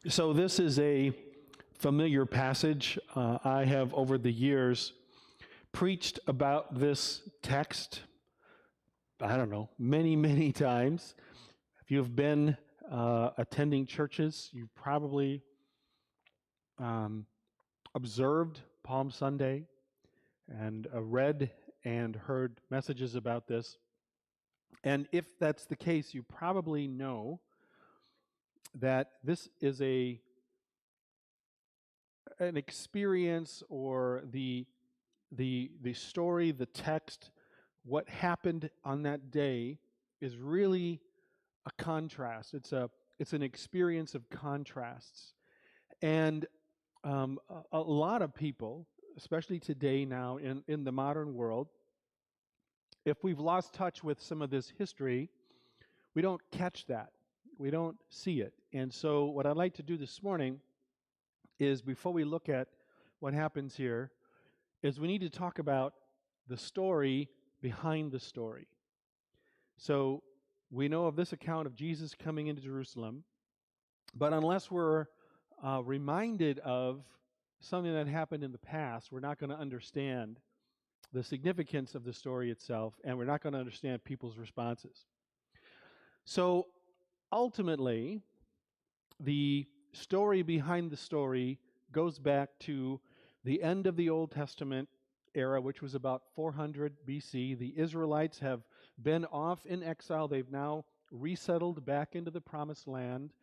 So this is a familiar passage. I have, over the years, preached about this text, I don't know, many, many times. If you've been attending churches, you've probably um, observed Palm Sunday and read and heard messages about this. And if that's the case, you probably know that this is an experience, or the story, the text, what happened on that day is really a contrast. It's an experience of contrasts, and a lot of people, especially today now in the modern world, if we've lost touch with some of this history, we don't catch that. We don't see it. And so, what I'd like to do this morning is, before we look at what happens here, is we need to talk about the story behind the story. So we know of this account of Jesus coming into Jerusalem, but unless we're reminded of something that happened in the past, we're not going to understand the significance of the story itself, and we're not going to understand people's responses. So ultimately, the story behind the story goes back to the end of the Old Testament era, which was about 400 BC. The Israelites have been off in exile. They've now resettled back into the promised land,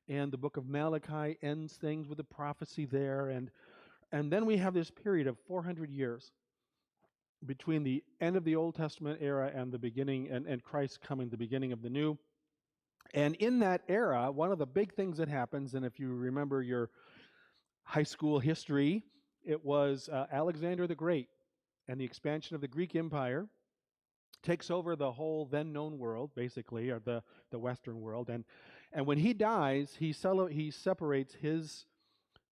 and the book of Malachi ends things with a prophecy there. And then we have this period of 400 years between the end of the Old Testament era and the beginning, and Christ coming, the beginning of the new. And in that era, one of the big things that happens, and if you remember your high school history, it was Alexander the Great and the expansion of the Greek Empire takes over the whole then known world, basically, or the Western world. And when he dies, he separates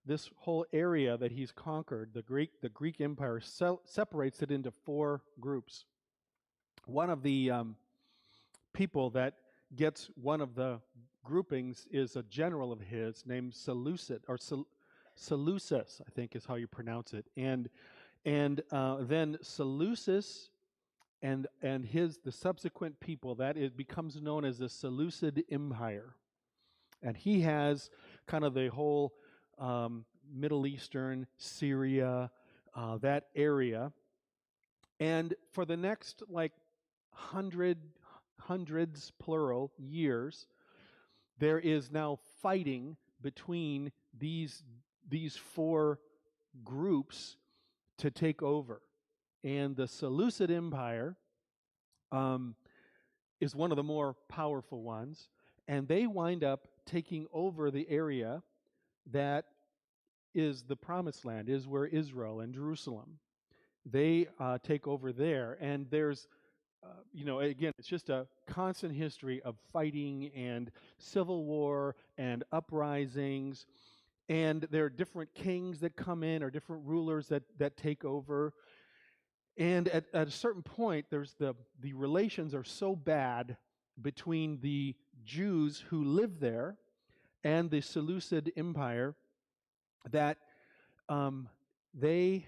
this whole area that he's conquered, the Greek Empire, separates it into four groups. One of the people that gets one of the groupings is a general of his named Seleucid, or Seleucus, I think is how you pronounce it. And then Seleucus and the subsequent people, that it becomes known as the Seleucid Empire. And he has kind of the whole Middle Eastern, Syria, that area. And for the next hundreds plural years, there is now fighting between these four groups to take over. And the Seleucid Empire is one of the more powerful ones, and they wind up taking over the area that is the promised land, is where Israel and Jerusalem. They take over there, and there's again, it's just a constant history of fighting and civil war and uprisings. And there are different kings that come in, or different rulers that take over. And at a certain point, there's the relations are so bad between the Jews who live there and the Seleucid Empire that they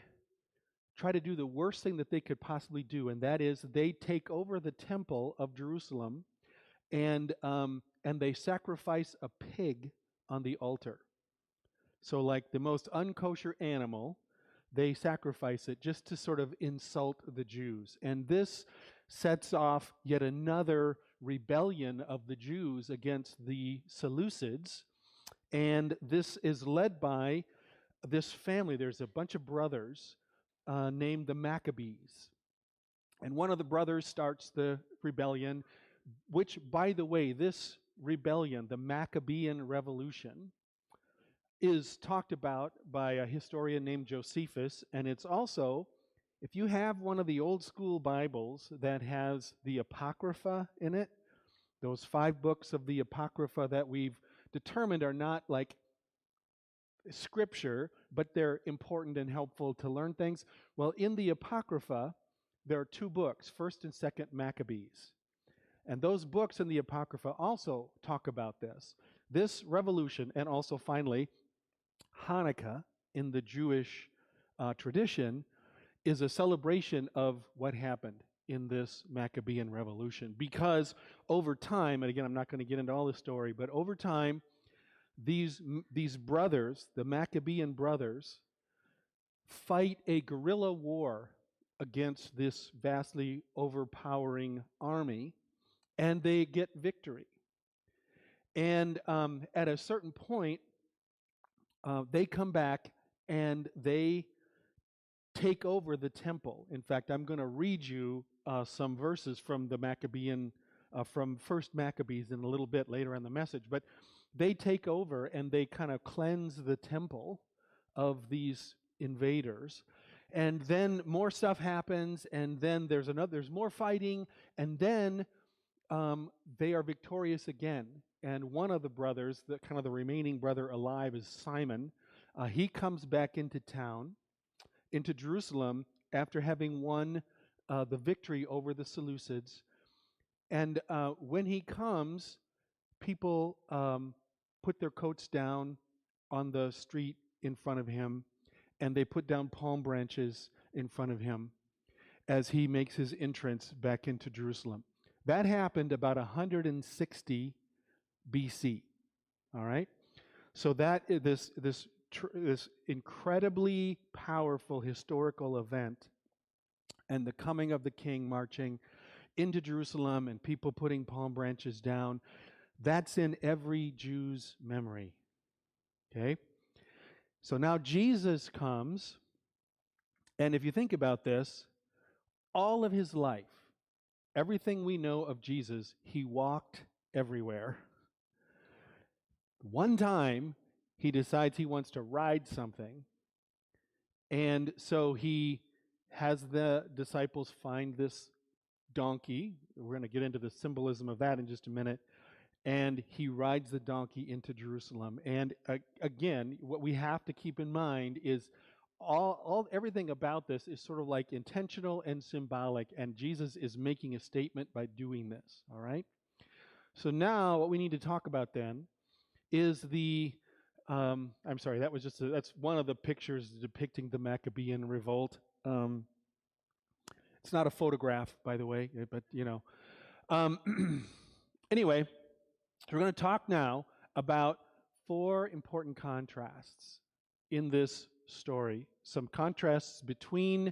try to do the worst thing that they could possibly do, and that is they take over the temple of Jerusalem, and they sacrifice a pig on the altar. So, like the most unkosher animal, they sacrifice it just to sort of insult the Jews. And this sets off yet another rebellion of the Jews against the Seleucids. And this is led by this family. There's a bunch of brothers named the Maccabees. And one of the brothers starts the rebellion, which, by the way, this rebellion, the Maccabean Revolution, is talked about by a historian named Josephus. And it's also, if you have one of the old school Bibles that has the Apocrypha in it, those 5 books of the Apocrypha that we've determined are not like scripture, but they're important and helpful to learn things. Well, in the Apocrypha, there are 2 books, 1st and 2nd Maccabees. And those books in the Apocrypha also talk about this. This revolution, and also finally Hanukkah in the Jewish tradition, is a celebration of what happened in this Maccabean revolution. Because over time, and again, I'm not going to get into all the story, but over time, these brothers, the Maccabean brothers, fight a guerrilla war against this vastly overpowering army, and they get victory. And at a certain point, they come back and they take over the temple. In fact, I'm going to read you some verses from the Maccabean, from First Maccabees in a little bit later in the message. But they take over and they kind of cleanse the temple of these invaders. And then more stuff happens, and then there's more fighting, and then they are victorious again. And one of the brothers, the kind of the remaining brother alive, is Simon. He comes back into town, into Jerusalem, after having won the victory over the Seleucids. And when he comes, people put their coats down on the street in front of him, and they put down palm branches in front of him as he makes his entrance back into Jerusalem. That happened about 160 BC. All right? So that this incredibly powerful historical event, and the coming of the king marching into Jerusalem and people putting palm branches down, that's in every Jew's memory. Okay? So now Jesus comes, and if you think about this, all of his life, everything we know of Jesus, he walked everywhere. One time, he decides he wants to ride something, and so he has the disciples find this donkey. We're going to get into the symbolism of that in just a minute. And he rides the donkey into Jerusalem. And again, what we have to keep in mind is everything about this is sort of like intentional and symbolic, and Jesus is making a statement by doing this. All right. So now, what we need to talk about then is I'm sorry, that's one of the pictures depicting the Maccabean revolt. It's not a photograph, by the way, but you know. Anyway. So we're going to talk now about 4 important contrasts in this story. Some contrasts between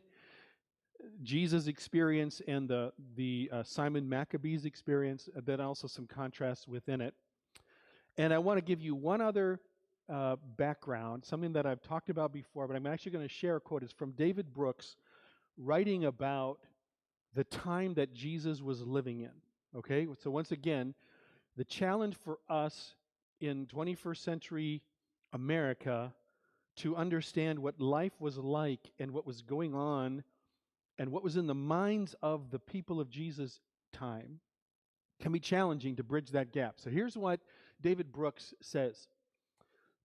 Jesus' experience and the Simon Maccabee's experience, and then also some contrasts within it. And I want to give you one other background, something that I've talked about before, but I'm actually going to share a quote. It's from David Brooks, writing about the time that Jesus was living in. Okay, so once again, the challenge for us in 21st century America to understand what life was like and what was going on and what was in the minds of the people of Jesus' time can be challenging to bridge that gap. So here's what David Brooks says.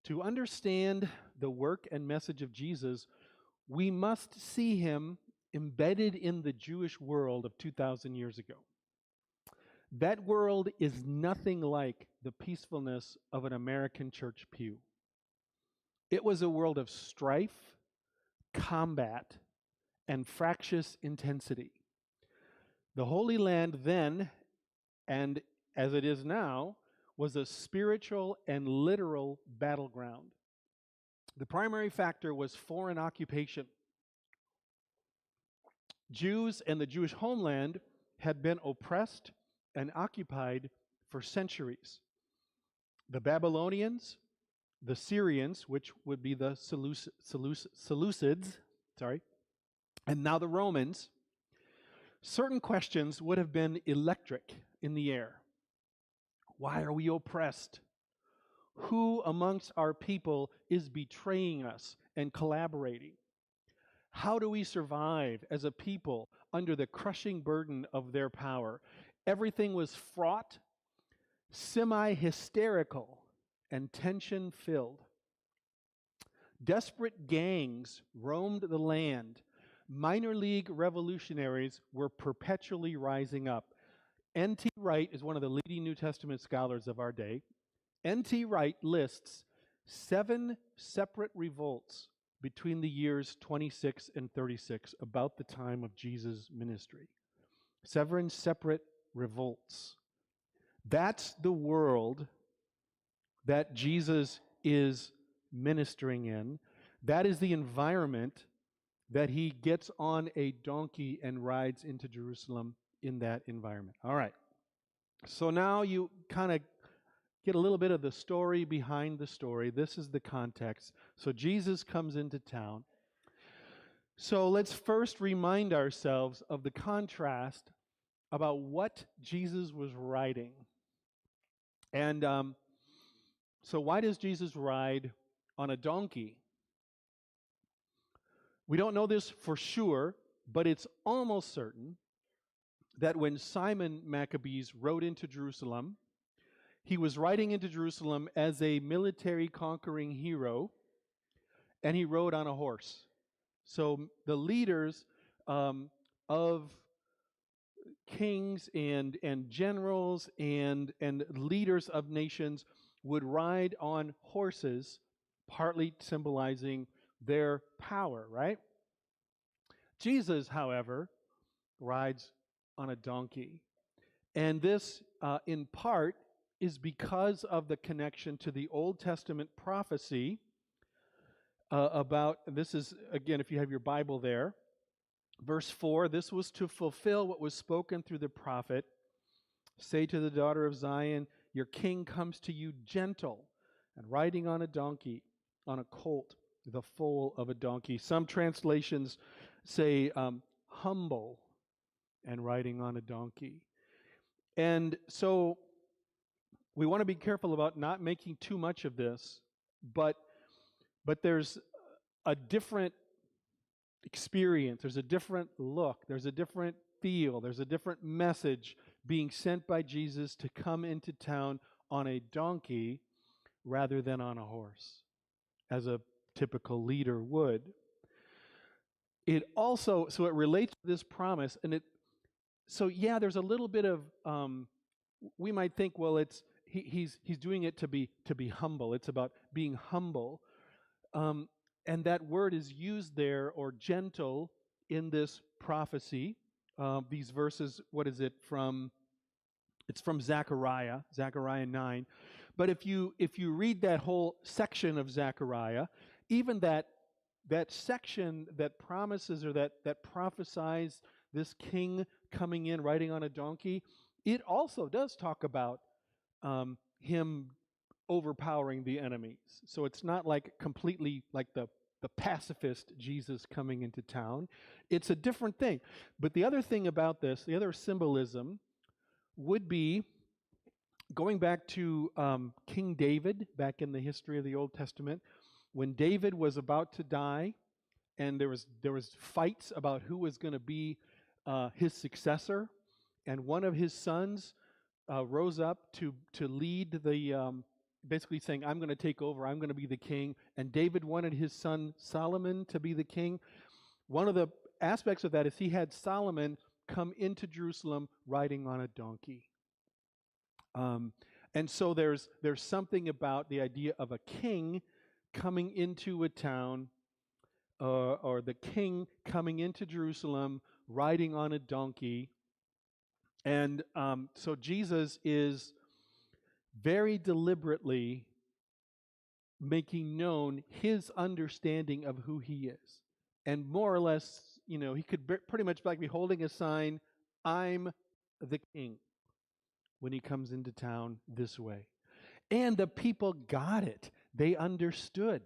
To understand the work and message of Jesus, we must see him embedded in the Jewish world of 2,000 years ago. That world is nothing like the peacefulness of an American church pew. It was a world of strife, combat, and fractious intensity. The Holy Land then, and as it is now, was a spiritual and literal battleground. The primary factor was foreign occupation. Jews and the Jewish homeland had been oppressed and occupied for centuries. The Babylonians, the Syrians, which would be the Seleucids, and now the Romans, certain questions would have been electric in the air. Why are we oppressed? Who amongst our people is betraying us and collaborating? How do we survive as a people under the crushing burden of their power? Everything was fraught, semi-hysterical, and tension-filled. Desperate gangs roamed the land. Minor league revolutionaries were perpetually rising up. N.T. Wright is one of the leading New Testament scholars of our day, N.T. Wright lists 7 separate revolts between the years 26 and 36, about the time of Jesus' ministry. 7 separate revolts. That's the world that Jesus is ministering in. That is the environment that he gets on a donkey and rides into Jerusalem in that environment. All right. So now you kind of get a little bit of the story behind the story. This is the context. So Jesus comes into town. So let's first remind ourselves of the contrast about what Jesus was riding. And so why does Jesus ride on a donkey? We don't know this for sure, but it's almost certain that when Simon Maccabees rode into Jerusalem, he was riding into Jerusalem as a military conquering hero, and he rode on a horse. So the leaders of kings and generals and leaders of nations would ride on horses, partly symbolizing their power, right? Jesus, however, rides on a donkey. And this, in part, is because of the connection to the Old Testament prophecy about, this is, again, if you have your Bible there, verse 4, this was to fulfill what was spoken through the prophet. Say to the daughter of Zion, your king comes to you gentle and riding on a donkey, on a colt, the foal of a donkey. Some translations say humble and riding on a donkey. And so we want to be careful about not making too much of this, but there's a different experience, there's a different look, there's a different feel, there's a different message being sent by Jesus to come into town on a donkey rather than on a horse, as a typical leader would. It also, so it relates to this promise, and yeah, there's a little bit of, we might think, well, he's doing it to be humble. It's about being humble. And that word is used there, or gentle, in this prophecy. These verses, what is it from? It's from Zechariah 9. But if you read that whole section of Zechariah, even that section that promises, or that prophesies this king coming in riding on a donkey, it also does talk about him overpowering the enemies. So it's not like completely like the pacifist Jesus coming into town. It's a different thing. But the other thing about this, the other symbolism, would be going back to King David, back in the history of the Old Testament, when David was about to die, and there was fights about who was going to be his successor, and one of his sons rose up to lead the, basically saying, I'm going to take over, I'm going to be the king, and David wanted his son Solomon to be the king. One of the aspects of that is he had Solomon come into Jerusalem riding on a donkey. And so there's something about the idea of a king coming into a town, or the king coming into Jerusalem riding on a donkey. And so Jesus is very deliberately making known his understanding of who he is. And more or less, he could pretty much like be holding a sign, I'm the king, when he comes into town this way. And the people got it. They understood.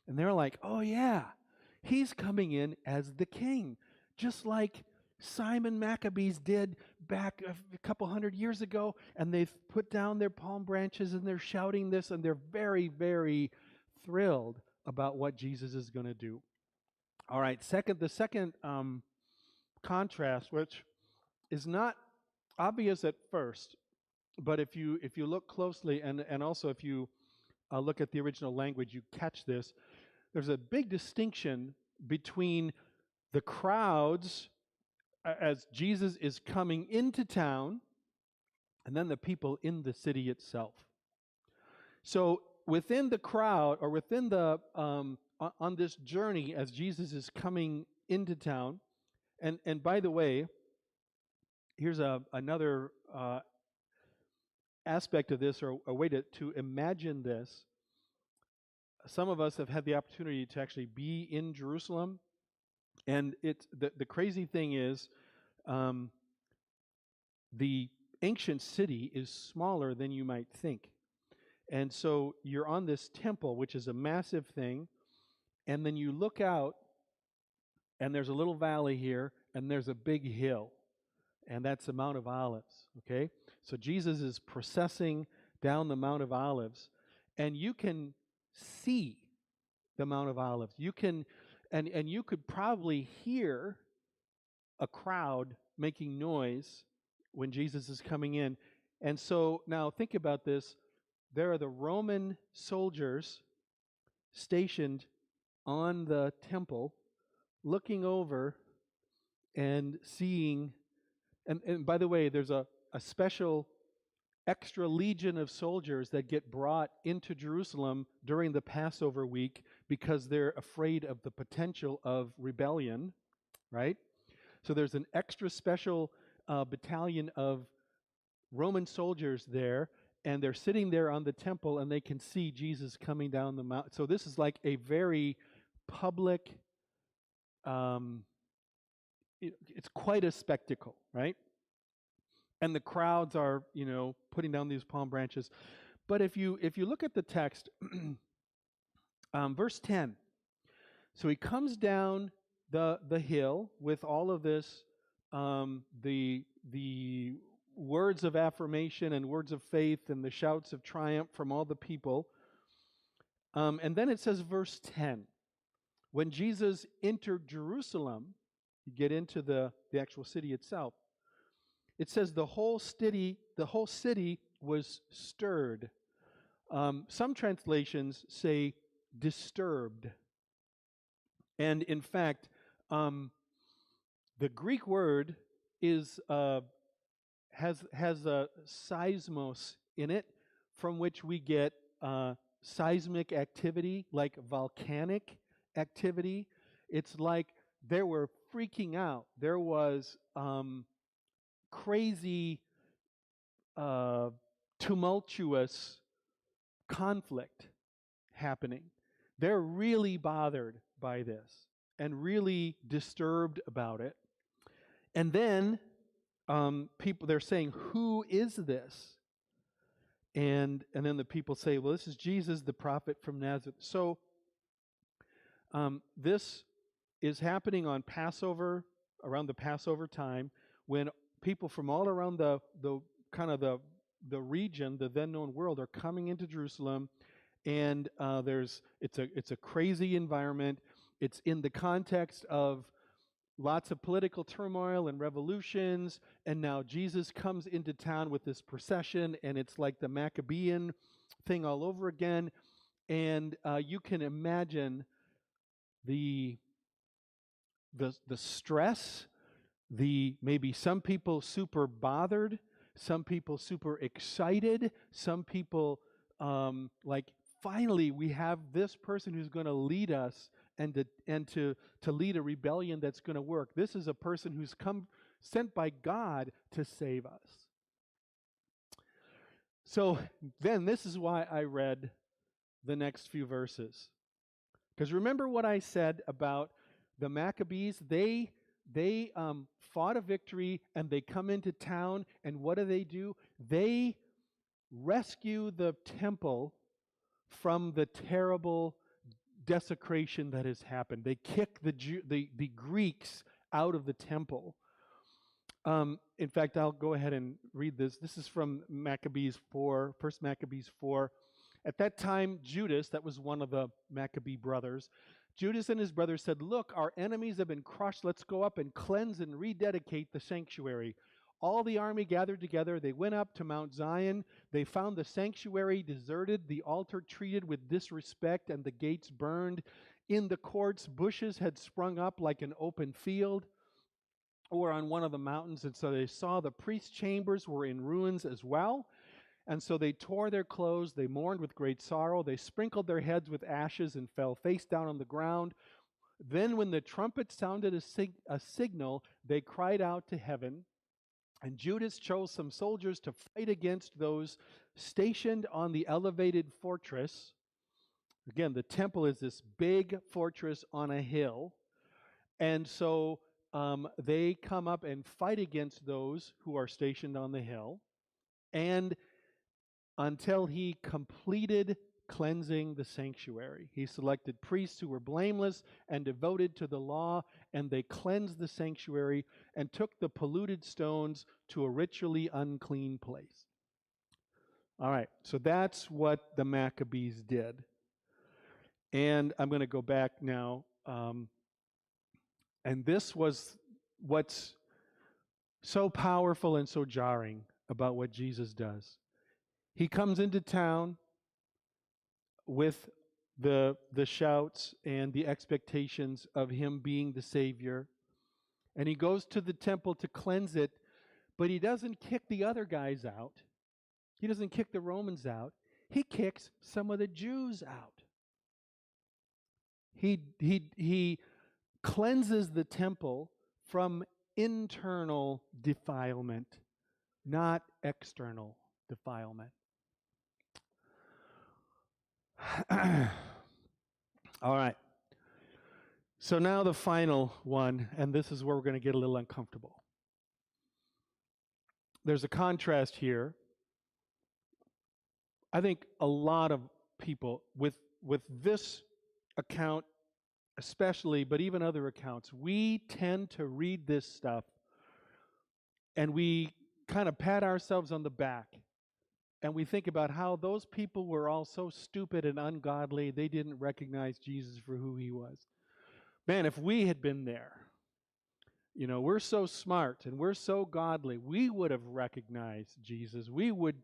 And they're like, oh yeah, he's coming in as the king, just like Simon Maccabees did back a couple hundred years ago. And they've put down their palm branches and they're shouting this, and they're very, very thrilled about what Jesus is going to do. All right, the second contrast, which is not obvious at first, but if you look closely, and also if you look at the original language, you catch this. There's a big distinction between the crowds as Jesus is coming into town, and then the people in the city itself. So within the crowd, or within the on this journey as Jesus is coming into town, and by the way, here's another aspect of this, or a way to imagine this. Some of us have had the opportunity to actually be in Jerusalem, and it's the crazy thing is, um, the ancient city is smaller than you might think. And so you're on this temple, which is a massive thing, and then you look out, and there's a little valley here, and there's a big hill, and that's the Mount of Olives. Okay? So Jesus is processing down the Mount of Olives, and you can see the Mount of Olives. You can, and you could probably hear a crowd making noise when Jesus is coming in. And so now think about this. There are the Roman soldiers stationed on the temple, looking over and seeing. And by the way, there's a special extra legion of soldiers that get brought into Jerusalem during the Passover week because they're afraid of the potential of rebellion, right? So there's an extra special battalion of Roman soldiers there, and they're sitting there on the temple, and they can see Jesus coming down the mountain. So this is like a very public, it's quite a spectacle, right? And the crowds are, putting down these palm branches. But if you look at the text, verse 10, so he comes down the hill with all of this, the words of affirmation and words of faith and the shouts of triumph from all the people. And then it says, verse 10, when Jesus entered Jerusalem, you get into the actual city itself. It says the whole city was stirred. Some translations say disturbed. And in fact, the Greek word is has a seismos in it, from which we get seismic activity, like volcanic activity. It's like they were freaking out. There was crazy, tumultuous conflict happening. They're really bothered by this and really disturbed about it. And then they're saying, "Who is this?" And then the people say, "Well, this is Jesus, the prophet from Nazareth." So this is happening on Passover, around the Passover time, when people from all around the kind of the region, the then known world, are coming into Jerusalem, and it's a crazy environment. It's in the context of lots of political turmoil and revolutions, and now Jesus comes into town with this procession, and it's like the Maccabean thing all over again. And you can imagine the stress, maybe some people super bothered, some people super excited, some people like, finally we have this person who's going to lead us and to lead a rebellion that's going to work. This is a person who's sent by God to save us. So then this is why I read the next few verses. Because remember what I said about the Maccabees? They fought a victory, and they come into town, and what do? They rescue the temple from the terrible desecration that has happened. They kick the Greeks out of the temple. In fact, I'll go ahead and read this. This is from Maccabees 4, 1 Maccabees 4. At that time, Judas, that was one of the Maccabee brothers, Judas and his brothers said, "Look, our enemies have been crushed. Let's go up and cleanse and rededicate the sanctuary." All the army gathered together. They went up to Mount Zion. They found the sanctuary deserted, the altar treated with disrespect, and the gates burned. In the courts, bushes had sprung up like an open field or on one of the mountains. And so they saw the priest's chambers were in ruins as well. And so they tore their clothes, they mourned with great sorrow, they sprinkled their heads with ashes and fell face down on the ground. Then, when the trumpet sounded a signal, they cried out to heaven. And Judas chose some soldiers to fight against those stationed on the elevated fortress. Again, the temple is this big fortress on a hill. And so they come up and fight against those who are stationed on the hill. And until he completed cleansing the sanctuary, he selected priests who were blameless and devoted to the law, and they cleansed the sanctuary and took the polluted stones to a ritually unclean place. All right, so that's what the Maccabees did. And I'm going to go back now. And this was what's so powerful and so jarring about what Jesus does. He comes into town with the shouts and the expectations of him being the Savior. And he goes to the temple to cleanse it, but he doesn't kick the other guys out. He doesn't kick the Romans out. He kicks some of the Jews out. He cleanses the temple from internal defilement, not external defilement. All right. So now the final one, and this is where we're going to get a little uncomfortable. There's a contrast here. I think a lot of people with this account especially, but even other accounts, we tend to read this stuff and we kind of pat ourselves on the back and we think about how those people were all so stupid and ungodly, they didn't recognize Jesus for who he was. Man, if we had been there, we're so smart and we're so godly, we would have recognized Jesus. We would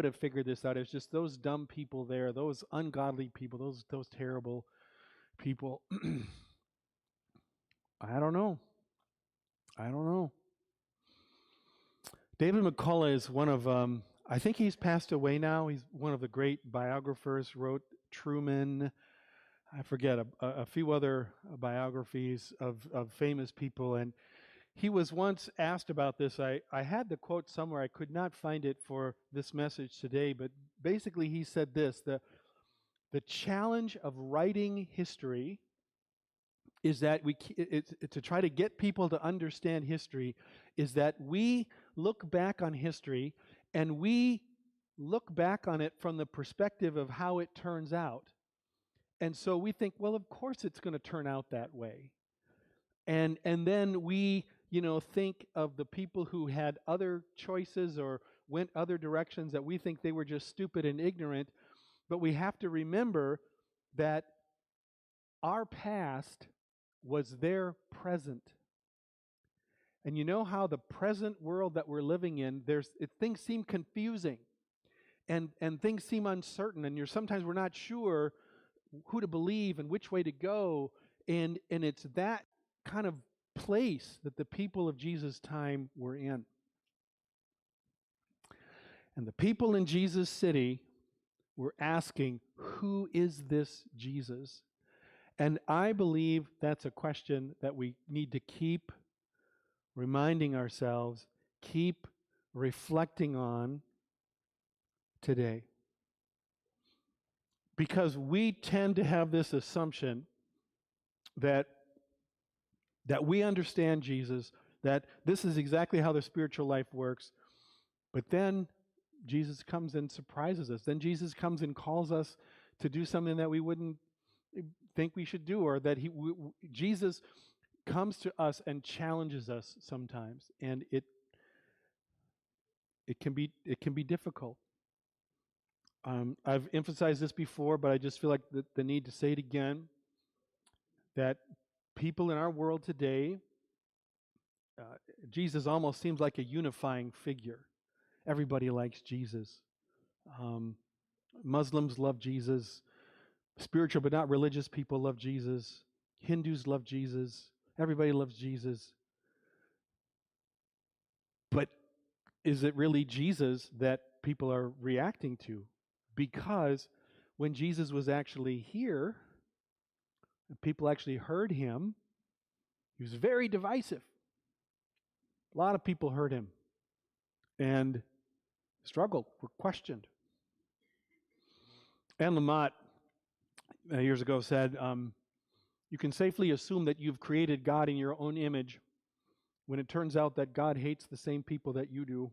have figured this out. It's just those dumb people there, those ungodly people, those terrible people. I don't know. David McCullough is one of, I think he's passed away now. He's one of the great biographers, wrote Truman, I forget, a few other biographies of famous people. And he was once asked about this. I had the quote somewhere. I could not find it for this message today. But basically he said this, the challenge of writing history is that to try to get people to understand history is that we look back on history and we look back on it from the perspective of how it turns out. And so we think, well, of course it's going to turn out that way. And then we, think of the people who had other choices or went other directions that we think they were just stupid and ignorant. But we have to remember that our past was their present. And you know how the present world that we're living in, things seem confusing and things seem uncertain, and sometimes we're not sure who to believe and which way to go. And it's that kind of place that the people of Jesus' time were in. And the people in Jesus' city were asking, who is this Jesus? And I believe that's a question that we need to keep reminding ourselves, keep reflecting on today. Because we tend to have this assumption that we understand Jesus, that this is exactly how the spiritual life works, but then Jesus comes and surprises us. Then Jesus comes and calls us to do something that we wouldn't think we should do, or that Jesus comes to us and challenges us sometimes, and it can be difficult. I've emphasized this before, but I just feel like the need to say it again, that people in our world today, Jesus almost seems like a unifying figure. Everybody likes Jesus. Muslims love Jesus. Spiritual but not religious people love Jesus. Hindus love Jesus. Everybody loves Jesus. But is it really Jesus that people are reacting to. Because when Jesus was actually here, and people actually heard him, he was very divisive. A lot of people heard him and struggled, were questioned. Anne Lamott years ago said, you can safely assume that you've created God in your own image when it turns out that God hates the same people that you do.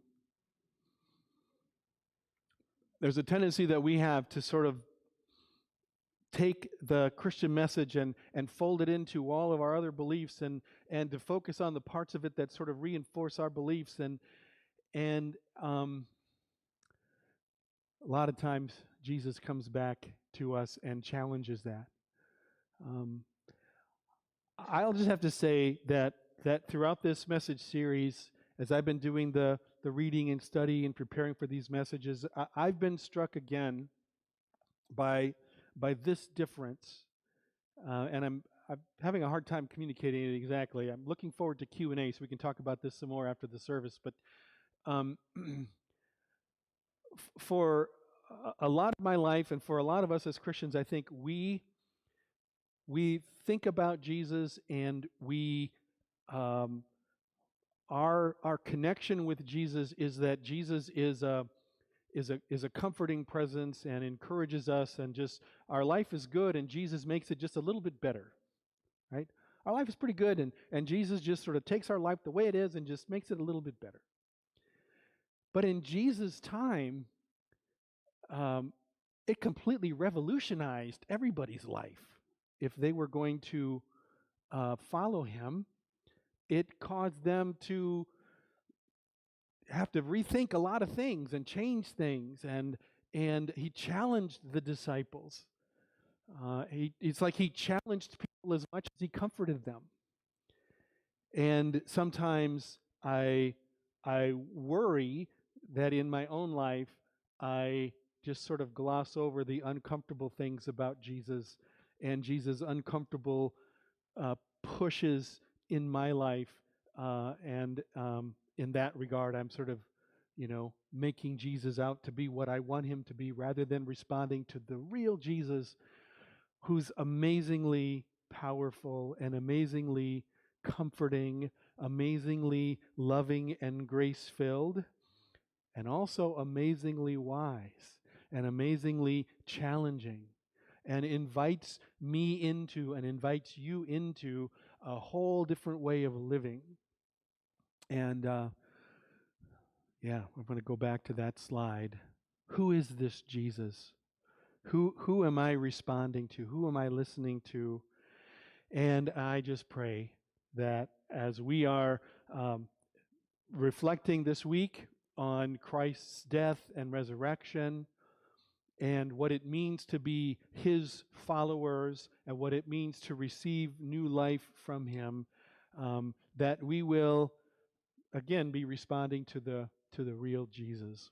There's a tendency that we have to sort of take the Christian message and fold it into all of our other beliefs and to focus on the parts of it that sort of reinforce our beliefs. And a lot of times Jesus comes back to us and challenges that. I'll just have to say that throughout this message series, as I've been doing the reading and study and preparing for these messages, I've been struck again by this difference, and I'm having a hard time communicating it exactly. I'm looking forward to Q&A so we can talk about this some more after the service. But for a lot of my life and for a lot of us as Christians, I think we think about Jesus, and our connection with Jesus is that Jesus is a comforting presence and encourages us, and just our life is good, and Jesus makes it just a little bit better, right? Our life is pretty good, and Jesus just sort of takes our life the way it is and just makes it a little bit better. But in Jesus' time, it completely revolutionized everybody's life. If they were going to follow him, it caused them to have to rethink a lot of things and change things, and he challenged the disciples. It's like he challenged people as much as he comforted them. And sometimes I worry that in my own life I just sort of gloss over the uncomfortable things about Jesus and Jesus' uncomfortable pushes in my life, and in that regard, I'm sort of, making Jesus out to be what I want him to be, rather than responding to the real Jesus, who's amazingly powerful and amazingly comforting, amazingly loving and grace-filled, and also amazingly wise and amazingly challenging, and invites me into and invites you into a whole different way of living. And we're going to go back to that slide. Who is this Jesus? Who am I responding to? Who am I listening to? And I just pray that as we are reflecting this week on Christ's death and resurrection, and what it means to be his followers, and what it means to receive new life from him, that we will again be responding to the real Jesus.